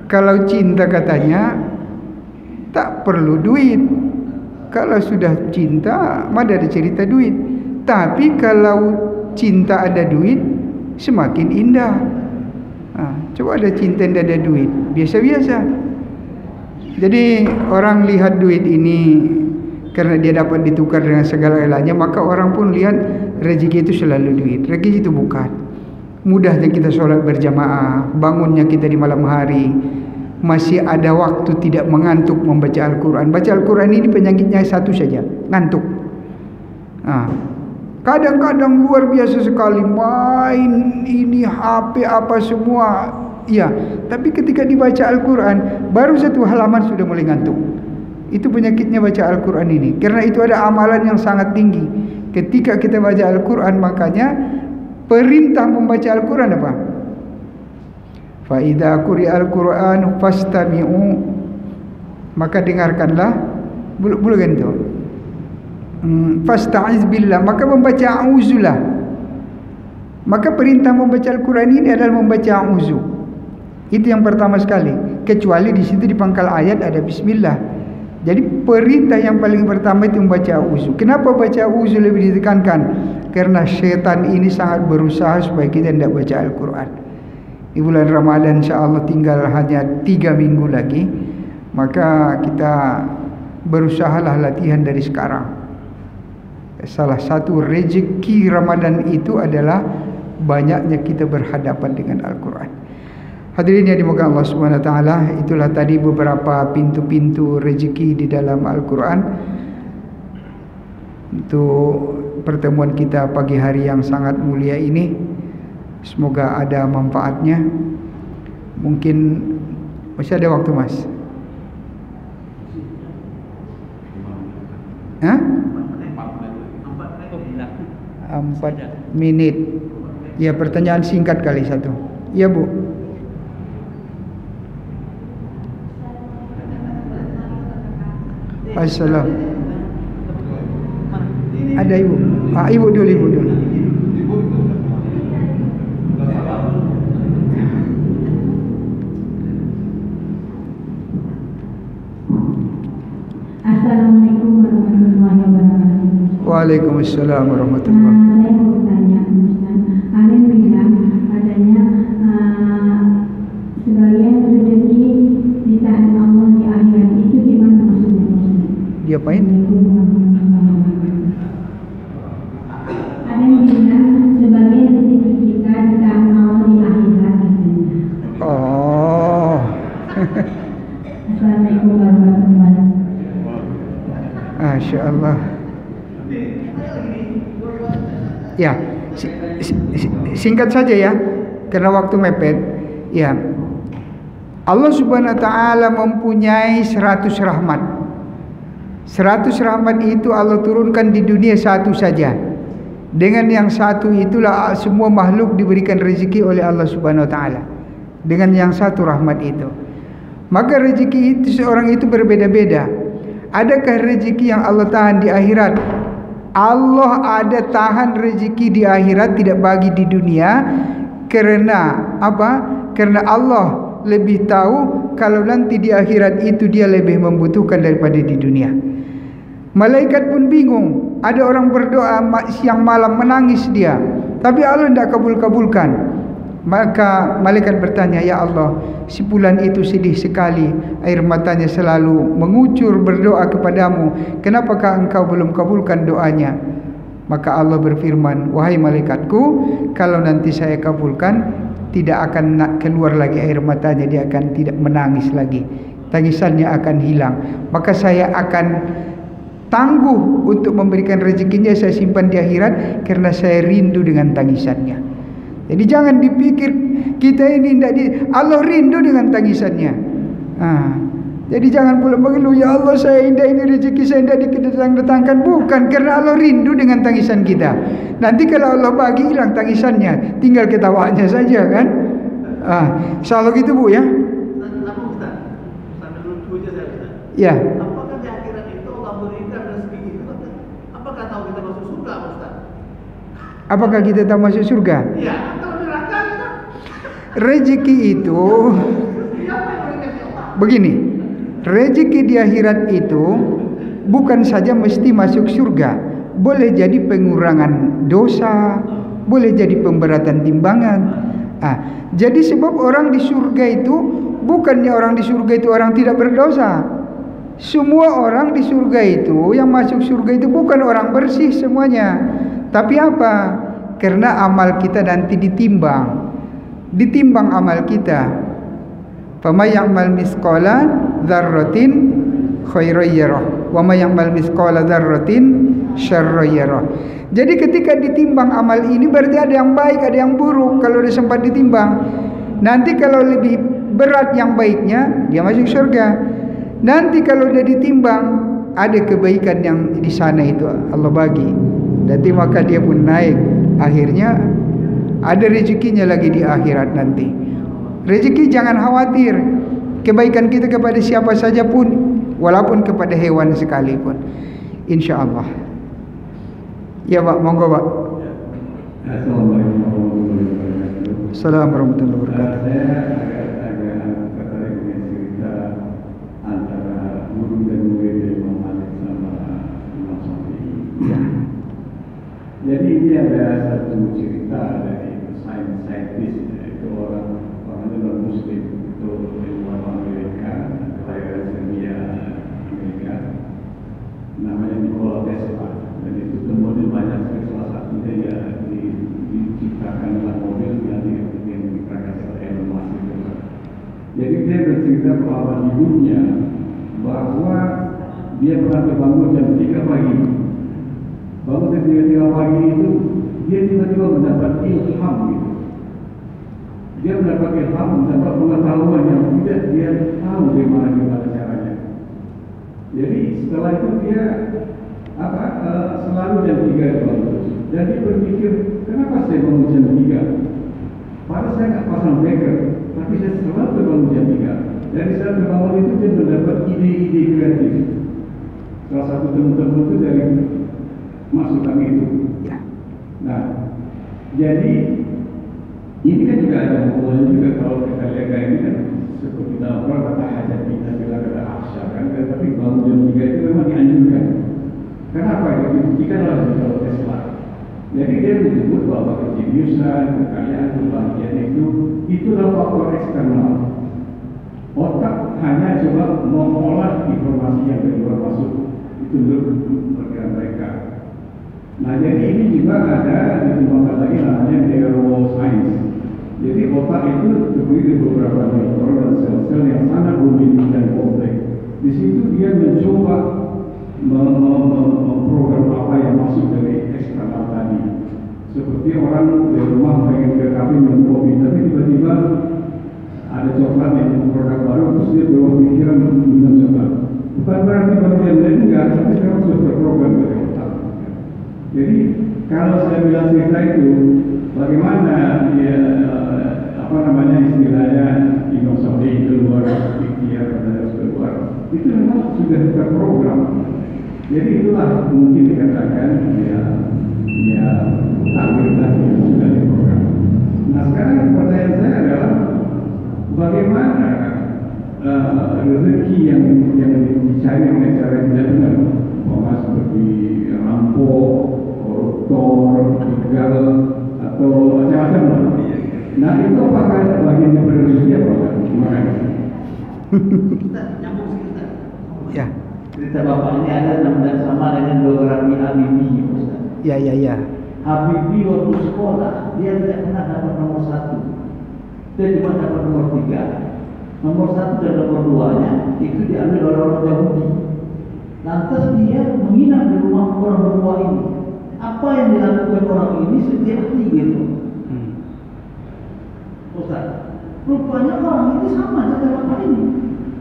Kalau cinta katanya tak perlu duit. Kalau sudah cinta, mana ada cerita duit. Tapi kalau cinta ada duit, semakin indah. Coba ada cinta tidak ada duit, biasa-biasa. Jadi orang lihat duit ini karena dia dapat ditukar dengan segala-galanya, maka orang pun lihat rezeki itu selalu duit. Rezeki itu bukan. Mudahnya kita sholat berjamaah, bangunnya kita di malam hari, masih ada waktu tidak mengantuk membaca Al-Quran. Baca Al-Quran ini penyakitnya satu saja, ngantuk. Kadang-kadang luar biasa sekali, main ini HP apa semua. Ya, tapi ketika dibaca Al-Quran, baru satu halaman sudah mulai ngantuk. Itu penyakitnya baca Al-Quran ini. Karena itu ada amalan yang sangat tinggi. Ketika kita baca Al-Quran, makanya perintah membaca Al-Quran apa? Fa idza quri'al Qur'an fastami'u, maka dengarkanlah. Bukan itu. Fasta'iz billah, maka membaca a'udzulah. Maka perintah membaca Al-Quran ini adalah membaca a'udzu. Itu yang pertama sekali. Kecuali di situ di pangkal ayat ada bismillah. Jadi perintah yang paling pertama itu membaca auzu. Kenapa baca auzu lebih ditekankan? Karena syaitan ini sangat berusaha supaya kita tidak baca Al-Quran. Di bulan Ramadan insyaAllah tinggal hanya 3 minggu lagi. Maka kita berusahalah latihan dari sekarang. Salah satu rezeki Ramadan itu adalah banyaknya kita berhadapan dengan Al-Quran. Hadirin yang dimuliakan Allah Subhanahu wa taala, itulah tadi beberapa pintu-pintu rezeki di dalam Al-Quran. Untuk pertemuan kita pagi hari yang sangat mulia ini, semoga ada manfaatnya. Mungkin masih ada waktu, Mas? Hah? 4 menit. Ya, pertanyaan singkat kali satu. Ya, Bu. Assalam. Ada ibu. Ibu dulu. Assalamualaikum warahmatullahi wabarakatuh. Waalaikumsalam warahmatullahi wabarakatuh. Saya mau bertanya, Ustaz. Alim bilang adanya sebagian rezeki di tangan Allah di akhirat, itu gimana maksudnya? Diapain? Ada yang bilang sebagian rezeki kita di tangan Allah di akhirat. Oh. Assalamualaikum warahmatullahi wabarakatuh. Masya Allah. Ya, singkat saja ya, karena waktu mepet. Ya, Allah Subhanahu wa taala mempunyai 100 rahmat. 100 rahmat itu Allah turunkan di dunia satu saja. Dengan yang satu itulah semua makhluk diberikan rezeki oleh Allah Subhanahu wa taala. Dengan yang satu rahmat itu. Maka rezeki itu seorang itu berbeda-beda. Adakah rezeki yang Allah tahan di akhirat? Allah ada tahan rezeki di akhirat, tidak bagi di dunia. Karena apa? Karena Allah lebih tahu kalau nanti di akhirat itu dia lebih membutuhkan daripada di dunia. Malaikat pun bingung. Ada orang berdoa siang malam menangis dia, tapi Allah tidak kabulkan. Maka malaikat bertanya, ya Allah, si fulan itu sedih sekali, air matanya selalu mengucur berdoa kepadamu, kenapakah engkau belum kabulkan doanya? Maka Allah berfirman, wahai malaikatku, kalau nanti saya kabulkan, tidak akan keluar lagi air matanya, dia akan tidak menangis lagi, tangisannya akan hilang. Maka saya akan tangguh untuk memberikan rezekinya, saya simpan di akhirat, karena saya rindu dengan tangisannya. Jadi jangan dipikir kita ini tidak Allah rindu dengan tangisannya. Jadi jangan pula mengeluh, ya Allah saya indah ini rezeki saya tidak didatangkan. Bukan, karena Allah rindu dengan tangisan kita. Nanti kalau Allah bagi hilang tangisannya, tinggal ketawanya saja kan. Insyaallah gitu Bu ya. Ya. Apakah di akhirat itu Allah berikan rezeki itu? Apakah tahu kita masuk surga, Ustaz? Apakah kita tahu masuk surga? Iya, kalau neraka kita. Rezeki itu begini, rezeki di akhirat itu bukan saja mesti masuk surga, boleh jadi pengurangan dosa, boleh jadi pemberatan timbangan. Jadi sebab orang di surga itu bukannya orang di surga itu orang tidak berdosa. Semua orang di surga itu, yang masuk surga itu bukan orang bersih semuanya. Tapi apa? Karena amal kita nanti ditimbang. Ditimbang amal kita. Faman ya'mal mithqala dzarratin khairan yarah wa may ya'mal mithqala dzarratin syarran yarah. Jadi ketika ditimbang amal ini berarti ada yang baik, ada yang buruk kalau dia sempat ditimbang. Nanti kalau lebih berat yang baiknya, dia masuk surga. Nanti kalau dia ditimbang, ada kebaikan yang di sana itu Allah bagi. Nanti maka dia pun naik. Akhirnya ada rezekinya lagi di akhirat nanti. Rezeki jangan khawatir. Kebaikan kita kepada siapa saja pun, walaupun kepada hewan sekalipun, insya-Allah. Ya Pak, monggo Pak. Assalamualaikum warahmatullahi wabarakatuh. Saya agak tertarik dengan cerita antara guru dan murid cerita pengalaman hidupnya bahwa dia pernah terbangun jam 3 pagi. Bangun jam 3 pagi itu dia tiba-tiba mendapat ilham gitu. Dia mendapat ilham, mendapat pengetahuan yang tidak dia tahu bagaimana caranya. Jadi setelah itu dia selalu jam 3 bangun. Dan dia berpikir, kenapa saya bangun jam 3? Padahal saya nggak pasang wecker, tapi saya selalu terbangun jam 3. Dari saat terbangun itu dia mendapat ide-ide kreatif. Salah satu teman-teman itu dari masukan itu. Nah, jadi ini kan juga ada hubungannya juga kalau kita lihat kayak ini kan seperti dalam Quran kata hajat kita bilang kata aksya kan, tapi bangun jam 3 itu memang dianjurkan. Kenapa itu dibuktikan oleh Tesla. Jadi dia menyebut bahwa kejeniusan, kekayaan, kebahagiaan itulah faktor eksternal. Otak hanya coba mengolah informasi yang dari luar masuk itu menurut perkiraan mereka. Nah jadi ini juga ada dikembangkan lagi namanya neuroscience. Jadi otak itu terdiri dari beberapa neuron dan sel-sel yang sangat rumit dan kompleks. Di situ dia mencoba memprogram apa yang masuk dari eksternal tadi. Seperti orang di rumah pengen ke kafe minum kopi, tapi tiba-tiba ada coklat yang produk baru, terus dia berpikiran minum coklat. Bukan berarti bagian lain enggak, tapi memang sudah terprogram dari otak. Jadi kalau saya bilang cerita itu, bagaimana dia istilahnya dinosaurus keluar, ikhtiar harus keluar, itu memang sudah terprogram. Jadi itulah mungkin dikatakan ya takdir tadi yang sudah diprogram. Nah sekarang pertanyaan saya adalah bagaimana rezeki yang dicari dengan cara yang tidak benar, seperti rampok, koruptor, begal, atau macam-macam lah. Nah itu apakah bagian daripada rezeki apa? Terima kasih. Ya. Cerita bapak ini ada sama dengan biografi Habibie, Ustaz. Ya. Habibie waktu sekolah dia tidak pernah dapat nomor 1. Dia cuma dapat nomor 3. Nomor 1 dan nomor 2-nya itu diambil oleh orang Yahudi. Lantas dia menginap di rumah orang berdua ini. Apa yang dilakukan orang ini setiap hari gitu. Ustaz, rupanya orang ini sama seperti bapak ini.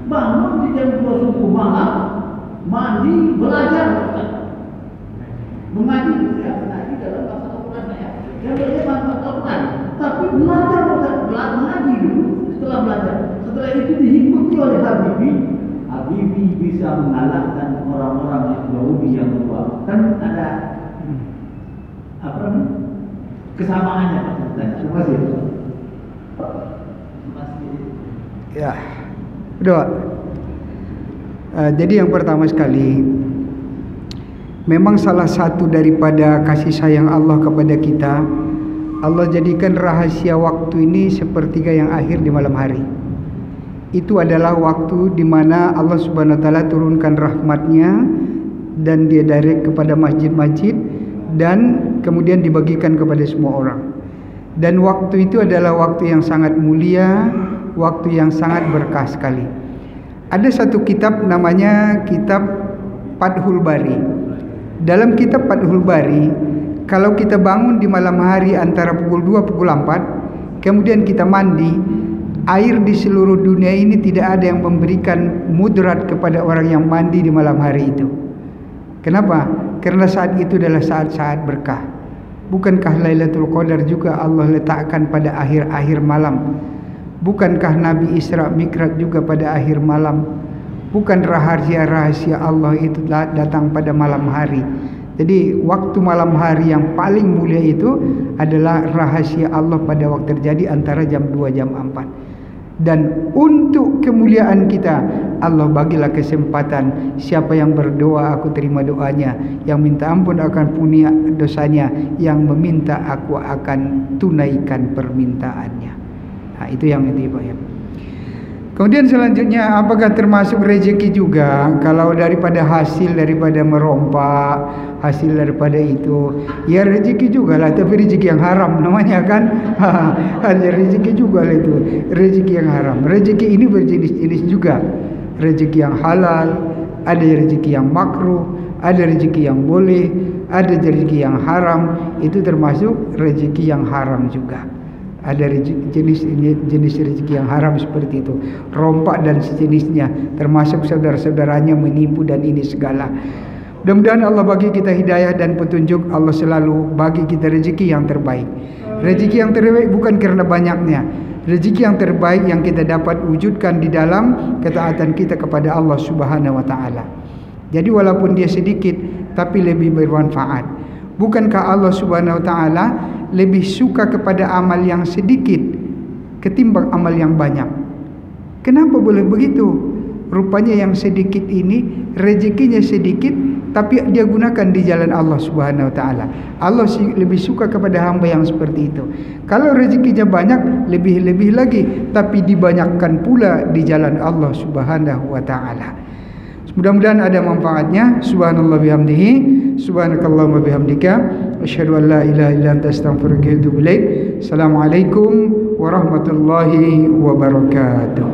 Bangun di jam 2 subuh malam, mandi, belajar, Ustaz. Mengaji, ya, mengaji dalam bahasa Al-Quran ya. Dia bahasa Al-Quran, tapi belajar, Ustaz, mengaji dulu. Setelah belajar, setelah itu diikuti oleh Habibie. Habibie bisa mengalahkan orang-orang yang Yahudi yang tua. Kan ada kesamaannya, Pak. Terima kasih. Ya, udah. Jadi yang pertama sekali, memang salah satu daripada kasih sayang Allah kepada kita, Allah jadikan rahasia waktu ini sepertiga yang akhir di malam hari. Itu adalah waktu di mana Allah Subhanahu wa taala turunkan rahmatnya dan dia direct kepada masjid-masjid dan kemudian dibagikan kepada semua orang. Dan waktu itu adalah waktu yang sangat mulia, waktu yang sangat berkah sekali. Ada satu kitab namanya kitab Fathul Bari. Dalam kitab Fathul Bari, kalau kita bangun di malam hari antara pukul 2 pukul 4, kemudian kita mandi, air di seluruh dunia ini tidak ada yang memberikan mudarat kepada orang yang mandi di malam hari itu. Kenapa? Karena saat itu adalah saat-saat berkah. Bukankah Lailatul Qadar juga Allah letakkan pada akhir-akhir malam? Bukankah Nabi Isra Mi'raj juga pada akhir malam? Bukan rahasia-rahasia Allah itu datang pada malam hari. Jadi waktu malam hari yang paling mulia itu adalah rahasia Allah pada waktu terjadi antara jam 2 jam 4. Dan untuk kemuliaan kita, Allah bagilah kesempatan. Siapa yang berdoa aku terima doanya, yang minta ampun akan punya dosanya, yang meminta aku akan tunaikan permintaannya. Nah, itu yang itu Pak ya. Kemudian selanjutnya, apakah termasuk rezeki juga kalau daripada hasil daripada merompak, hasil daripada itu? Ya rezeki juga lah, tapi rezeki yang haram namanya kan. Ada rezeki juga lah itu, rezeki yang haram. Rezeki ini berjenis-jenis juga. Rezeki yang halal, ada rezeki yang makruh, ada rezeki yang boleh, ada rezeki yang haram. Itu termasuk rezeki yang haram juga. Ada jenis rezeki yang haram seperti itu, rompak dan sejenisnya, termasuk saudara-saudaranya menipu dan ini segala. Mudah-mudahan Allah bagi kita hidayah dan petunjuk. Allah selalu bagi kita rezeki yang terbaik. Rezeki yang terbaik bukan karena banyaknya. Rezeki yang terbaik yang kita dapat wujudkan di dalam ketaatan kita kepada Allah Subhanahu wa taala. Jadi walaupun dia sedikit tapi lebih bermanfaat. Bukankah Allah Subhanahu wa taala lebih suka kepada amal yang sedikit ketimbang amal yang banyak? Kenapa boleh begitu? Rupanya yang sedikit ini rezekinya sedikit tapi dia gunakan di jalan Allah Subhanahu wa taala. Allah lebih suka kepada hamba yang seperti itu. Kalau rezekinya banyak, lebih-lebih lagi tapi dibanyakkan pula di jalan Allah Subhanahu wa taala. Mudah-mudahan ada manfaatnya. Subhanallah bihamdihi, subhanakallahumma bihamdika, asyhadu an la ilaha illa anta astaghfiruka wa atubu ilaik. Assalamualaikum warahmatullahi wabarakatuh.